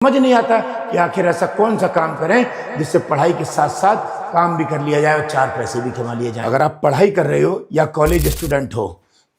समझ नहीं आता कि आखिर ऐसा कौन सा काम करें जिससे पढ़ाई के साथ साथ काम भी कर लिया जाए और चार पैसे भी कमा लिए जाए। अगर आप पढ़ाई कर रहे हो या कॉलेज स्टूडेंट हो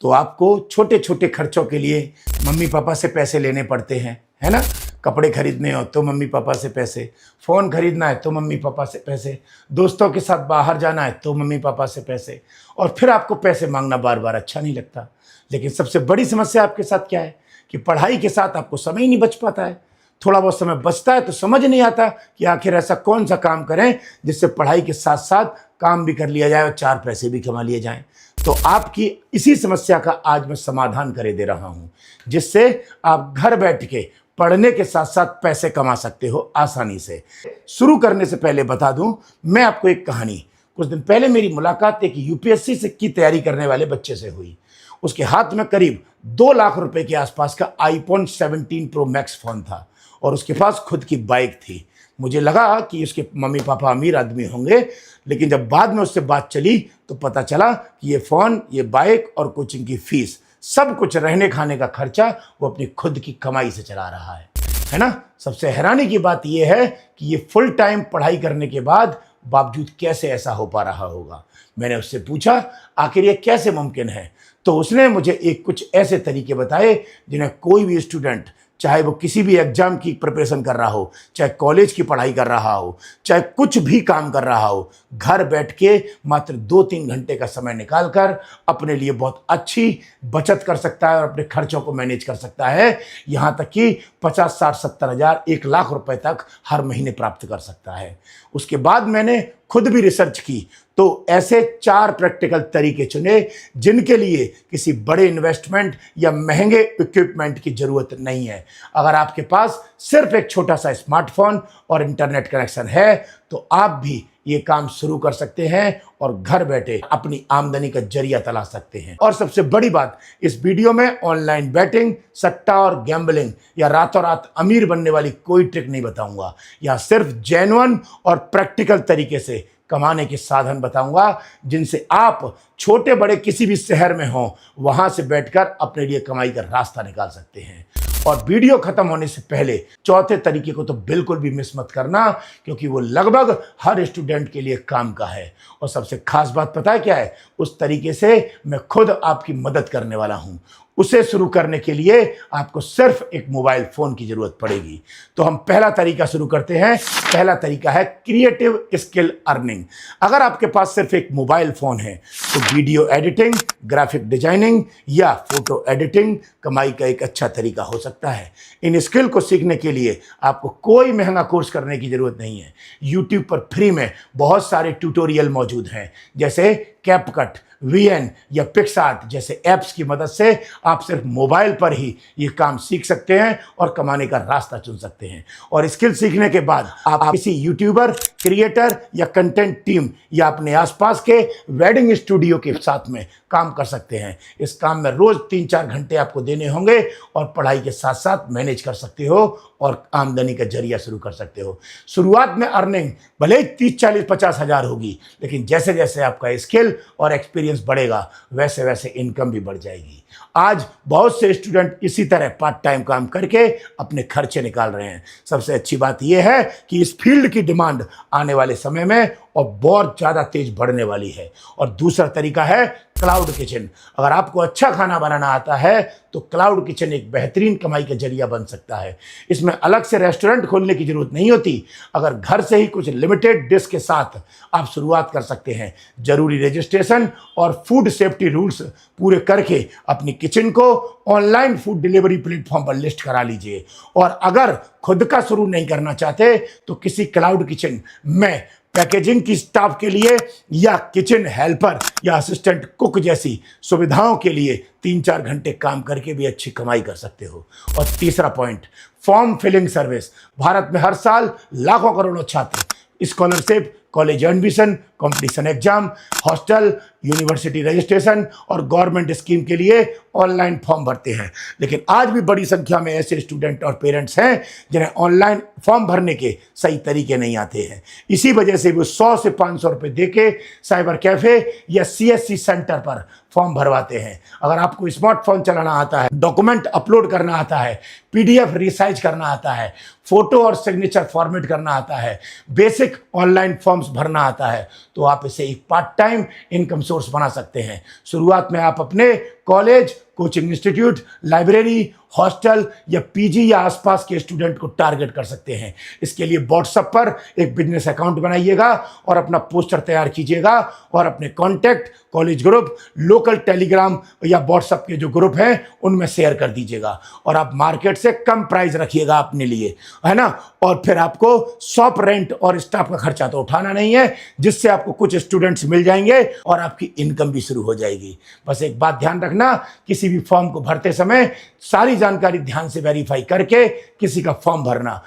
तो आपको छोटे छोटे खर्चों के लिए मम्मी पापा से पैसे लेने पड़ते हैं, है ना। कपड़े खरीदने हो तो मम्मी पापा से पैसे, फ़ोन खरीदना है तो मम्मी पापा से पैसे, दोस्तों के साथ बाहर जाना है तो मम्मी पापा से पैसे, और फिर आपको पैसे मांगना बार बार अच्छा नहीं लगता। लेकिन सबसे बड़ी समस्या आपके साथ क्या है कि पढ़ाई के साथ आपको समय ही नहीं बच पाता है। थोड़ा बहुत समय बचता है तो समझ नहीं आता कि आखिर ऐसा कौन सा काम करें जिससे पढ़ाई के साथ साथ काम भी कर लिया जाए और चार पैसे भी कमा लिए जाएं। तो आपकी इसी समस्या का आज मैं समाधान करे दे रहा हूं, जिससे आप घर बैठ के पढ़ने के साथ साथ पैसे कमा सकते हो आसानी से। शुरू करने से पहले बता दूं, मैं आपको एक कहानी, कुछ दिन पहले मेरी मुलाकात एक यूपीएससी की तैयारी करने वाले बच्चे से हुई। उसके हाथ में करीब 2 लाख रुपए के आसपास का iPhone 17 Pro Max फोन था और उसके पास खुद की बाइक थी। मुझे लगा कि उसके मम्मी पापा अमीर आदमी होंगे, लेकिन जब बाद में उससे बात चली तो पता चला कि ये फ़ोन, ये बाइक और कोचिंग की फीस, सब कुछ रहने खाने का खर्चा वो अपनी खुद की कमाई से चला रहा है ना। सबसे हैरानी की बात यह है कि ये फुल टाइम पढ़ाई करने के बावजूद कैसे ऐसा हो पा रहा होगा। मैंने उससे पूछा आखिर ये कैसे मुमकिन है, तो उसने मुझे कुछ ऐसे तरीके बताए जिन्हें कोई भी स्टूडेंट, चाहे वो किसी भी एग्जाम की प्रिपरेशन कर रहा हो, चाहे कॉलेज की पढ़ाई कर रहा हो, चाहे कुछ भी काम कर रहा हो, घर बैठ के मात्र 2-3 घंटे का समय निकालकर अपने लिए बहुत अच्छी बचत कर सकता है और अपने खर्चों को मैनेज कर सकता है। यहाँ तक कि 50, 60, 70 हज़ार, 1 लाख रुपए तक हर महीने प्राप्त कर सकता है। उसके बाद मैंने खुद भी रिसर्च की तो ऐसे 4 प्रैक्टिकल तरीके चुने जिनके लिए किसी बड़े इन्वेस्टमेंट या महंगे इक्विपमेंट की जरूरत नहीं है। अगर आपके पास सिर्फ एक छोटा सा स्मार्टफोन और इंटरनेट कनेक्शन है तो आप भी ये काम शुरू कर सकते हैं और घर बैठे अपनी आमदनी का जरिया तलाश सकते हैं। और सबसे बड़ी बात, इस वीडियो में ऑनलाइन बैटिंग, सट्टा और गैम्बलिंग या रातों रात अमीर बनने वाली कोई ट्रिक नहीं बताऊंगा। यहाँ सिर्फ जेन्युइन और प्रैक्टिकल तरीके से कमाने के साधन बताऊंगा जिनसे आप छोटे बड़े किसी भी शहर में हो वहां से बैठकर अपने लिए कमाई का रास्ता निकाल सकते हैं। और वीडियो खत्म होने से पहले चौथे तरीके को तो बिल्कुल भी मिस मत करना, क्योंकि वो लगभग हर स्टूडेंट के लिए काम का है। और सबसे खास बात पता है क्या है? उस तरीके से मैं खुद आपकी मदद करने वाला हूं। उसे शुरू करने के लिए आपको सिर्फ एक मोबाइल फोन की जरूरत पड़ेगी। तो हम पहला तरीका शुरू करते हैं। पहला तरीका है क्रिएटिव स्किल अर्निंग। अगर आपके पास सिर्फ एक मोबाइल फोन है तो वीडियो एडिटिंग, ग्राफिक डिजाइनिंग या फोटो एडिटिंग कमाई का एक अच्छा तरीका हो सकता है। इन स्किल को सीखने के लिए आपको कोई महंगा कोर्स करने की जरूरत नहीं है। यूट्यूब पर फ्री में बहुत सारे ट्यूटोरियल मौजूद हैं, जैसे कैपकट, VN या पिक्सआर्ट जैसे ऐप्स की मदद से आप सिर्फ मोबाइल पर ही ये काम सीख सकते हैं और कमाने का रास्ता चुन सकते हैं। और स्किल सीखने के बाद आप किसी यूट्यूबर, क्रिएटर या कंटेंट टीम या अपने आसपास के वेडिंग स्टूडियो के साथ में काम कर सकते हैं। इस काम में रोज 3-4 घंटे आपको देने होंगे और पढ़ाई के साथ साथ मैनेज कर सकते हो और आमदनी का जरिया शुरू कर सकते हो। शुरुआत में अर्निंग भले ही 30, 40, 50 हज़ार होगी, लेकिन जैसे जैसे आपका स्किल और एक्सपीरियंस बढ़ेगा वैसे वैसे इनकम भी बढ़ जाएगी। आज बहुत से स्टूडेंट इसी तरह पार्ट टाइम काम करके अपने खर्चे निकाल रहे हैं। सबसे अच्छी बात यह है कि इस फील्ड की डिमांड आने वाले समय में और बहुत ज़्यादा तेज बढ़ने वाली है। और दूसरा तरीका है क्लाउड किचन। अगर आपको अच्छा खाना बनाना आता है तो क्लाउड किचन एक बेहतरीन कमाई का जरिया बन सकता है। इसमें अलग से रेस्टोरेंट खोलने की जरूरत नहीं होती। अगर घर से ही कुछ लिमिटेड डिश के साथ आप शुरुआत कर सकते हैं। जरूरी रजिस्ट्रेशन और फूड सेफ्टी रूल्स पूरे करके अपनी किचन को ऑनलाइन फूड डिलीवरी प्लेटफॉर्म पर लिस्ट करा लीजिए। और अगर खुद का शुरू नहीं करना चाहते तो किसी क्लाउड किचन में पैकेजिंग की स्टाफ के लिए या किचन हेल्पर या असिस्टेंट कुक जैसी सुविधाओं के लिए 3-4 घंटे काम करके भी अच्छी कमाई कर सकते हो। और तीसरा point, form filling service. Bharat में हर साल लाखों करोड़ों छात्र scholarship, college admission, competition exam, hostel, university registration और गवर्नमेंट स्कीम के लिए ऑनलाइन फॉर्म भरते हैं। लेकिन आज भी बड़ी संख्या में ऐसे स्टूडेंट और पेरेंट्स हैं जिन्हें ऑनलाइन फॉर्म भरने के सही तरीके नहीं आते हैं। इसी वजह से वो 100 से 500 रुपये देके साइबर कैफे या CSC सेंटर पर फॉर्म भरवाते हैं। अगर आपको स्मार्टफोन चलाना आता है, डॉक्यूमेंट अपलोड करना आता है, PDF रिसाइज करना आता है, फोटो और सिग्नेचर फॉर्मेट करना आता है, बेसिक ऑनलाइन फॉर्म्स भरना आता है, तो आप इसे एक पार्ट टाइम इनकम सोर्स बना सकते हैं। शुरुआत में आप अपने college, coaching institute, library, hostel या PG या आसपास के स्टूडेंट को टारगेट कर सकते हैं। इसके लिए व्हाट्सएप पर एक बिजनेस अकाउंट बनाइएगा और अपना पोस्टर तैयार कीजिएगा और अपने contact, college group, local Telegram या व्हाट्सएप के जो ग्रुप हैं उनमें शेयर कर दीजिएगा और आप मार्केट से कम प्राइस रखिएगा अपने लिए, है ना। और फिर आपको शॉप रेंट और स्टाफ का खर्चा तो उठाना नहीं है, जिससे आपको कुछ स्टूडेंट्स मिल जाएंगे और आपकी इनकम भी शुरू हो जाएगी। बस एक बात ध्यान रखना, किसी भी फॉर्म को भरते समय सारी जानकारी ध्यान से वेरीफाई करके किसी का फॉर्म भरना,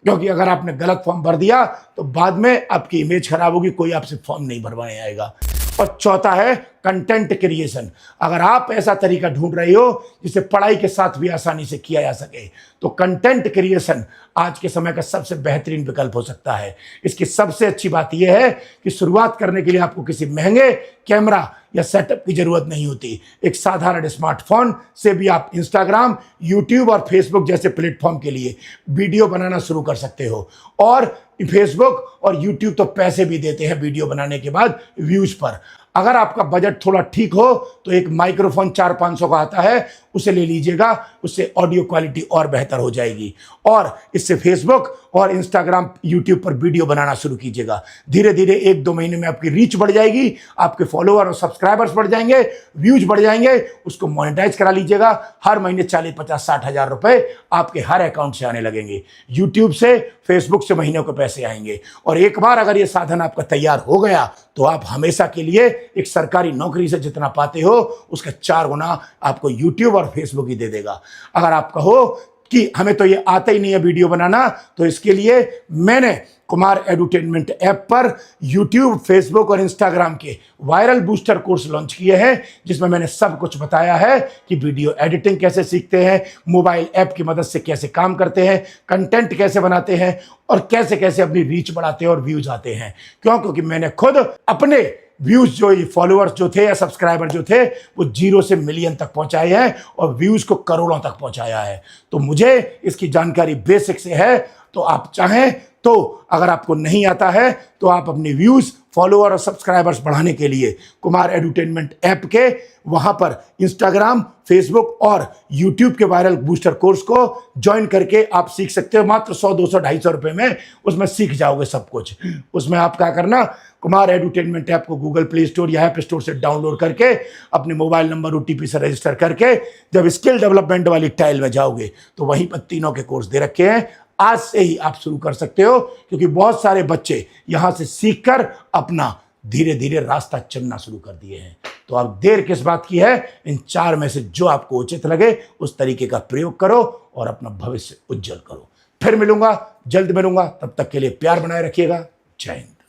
क्योंकि अगर आपने गलत फॉर्म भर दिया तो बाद में आपकी इमेज खराब होगी, कोई आपसे फॉर्म नहीं भरवाने आएगा। और चौथा है कंटेंट क्रिएशन। अगर आप ऐसा तरीका ढूंढ रहे हो जिसे पढ़ाई के साथ भी आसानी से किया जा सके, तो कंटेंट क्रिएशन आज के समय का सबसे बेहतरीन विकल्प हो सकता है। इसकी सबसे अच्छी बात यह है कि शुरुआत करने के लिए आपको किसी महंगे कैमरा या सेटअप की जरूरत नहीं होती। एक साधारण स्मार्टफोन से भी आप इंस्टाग्राम, यूट्यूब और फेसबुक जैसे प्लेटफॉर्म के लिए वीडियो बनाना शुरू कर सकते हो। और फेसबुक और यूट्यूब तो पैसे भी देते हैं वीडियो बनाने के बाद व्यूज पर। अगर आपका बजट थोड़ा ठीक हो तो एक माइक्रोफोन 400-500 का आता है, उसे ले लीजिएगा, उससे ऑडियो क्वालिटी और बेहतर हो जाएगी। और इससे फेसबुक और इंस्टाग्राम, यूट्यूब पर वीडियो बनाना शुरू कीजिएगा। धीरे धीरे 1-2 महीने में आपकी रीच बढ़ जाएगी, आपके फॉलोअर और सब्सक्राइबर्स बढ़ जाएंगे, व्यूज बढ़ जाएंगे, उसको मोनेटाइज करा लीजिएगा। हर महीने 40-50-60 हज़ार रुपए आपके हर अकाउंट से आने लगेंगे। यूट्यूब से, फेसबुक से महीने को पैसे आएंगे। और एक बार अगर ये साधन आपका तैयार हो गया तो आप हमेशा के लिए एक सरकारी नौकरी से जितना पाते हो उसका 4 गुना आपको यूट्यूब और फेसबुक ही दे देगा। अगर आप कहो कि हमें तो ये आता ही नहीं है वीडियो बनाना, तो इसके लिए मैंने कुमार एडुटेनमेंट ऐप पर यूट्यूब, फेसबुक और इंस्टाग्राम के वायरल बूस्टर कोर्स लॉन्च किए हैं, जिसमें मैंने सब कुछ बताया है कि वीडियो एडिटिंग कैसे सीखते हैं, मोबाइल ऐप की मदद से कैसे काम करते हैं, कंटेंट कैसे बनाते हैं और कैसे कैसे अपनी रीच बढ़ाते हैं और व्यूज आते हैं। क्योंकि मैंने खुद अपने व्यूज जो फॉलोअर्स जो थे या सब्सक्राइबर जो थे वो 0 से मिलियन तक पहुंचाए हैं और व्यूज को करोड़ों तक पहुंचाया है। तो मुझे इसकी जानकारी बेसिक से है। तो आप चाहें तो अगर आपको नहीं आता है तो आप अपने व्यूज, फॉलोअर और सब्सक्राइबर्स बढ़ाने के लिए कुमार एडुटेनमेंट ऐप के वहां पर इंस्टाग्राम, फेसबुक और यूट्यूब के वायरल बूस्टर कोर्स को ज्वाइन करके आप सीख सकते हो। मात्र 100, 200, 250 रुपए में उसमें सीख जाओगे सब कुछ। उसमें आप क्या करना, कुमार एडुटेनमेंट ऐप को गूगल प्ले स्टोर या ऐप स्टोर से डाउनलोड करके अपने मोबाइल नंबर OTP से रजिस्टर करके जब स्किल डेवलपमेंट वाली टाइल में जाओगे तो वहीं पर तीनों के कोर्स दे रखे हैं। आज से ही आप शुरू कर सकते हो, क्योंकि बहुत सारे बच्चे यहां से सीखकर अपना धीरे धीरे रास्ता चुनना शुरू कर दिए हैं। तो आप देर किस बात की है, इन 4 में से जो आपको उचित लगे उस तरीके का प्रयोग करो और अपना भविष्य उज्जवल करो। फिर मिलूंगा, जल्द मिलूंगा, तब तक के लिए प्यार बनाए रखिएगा। जय हिंद।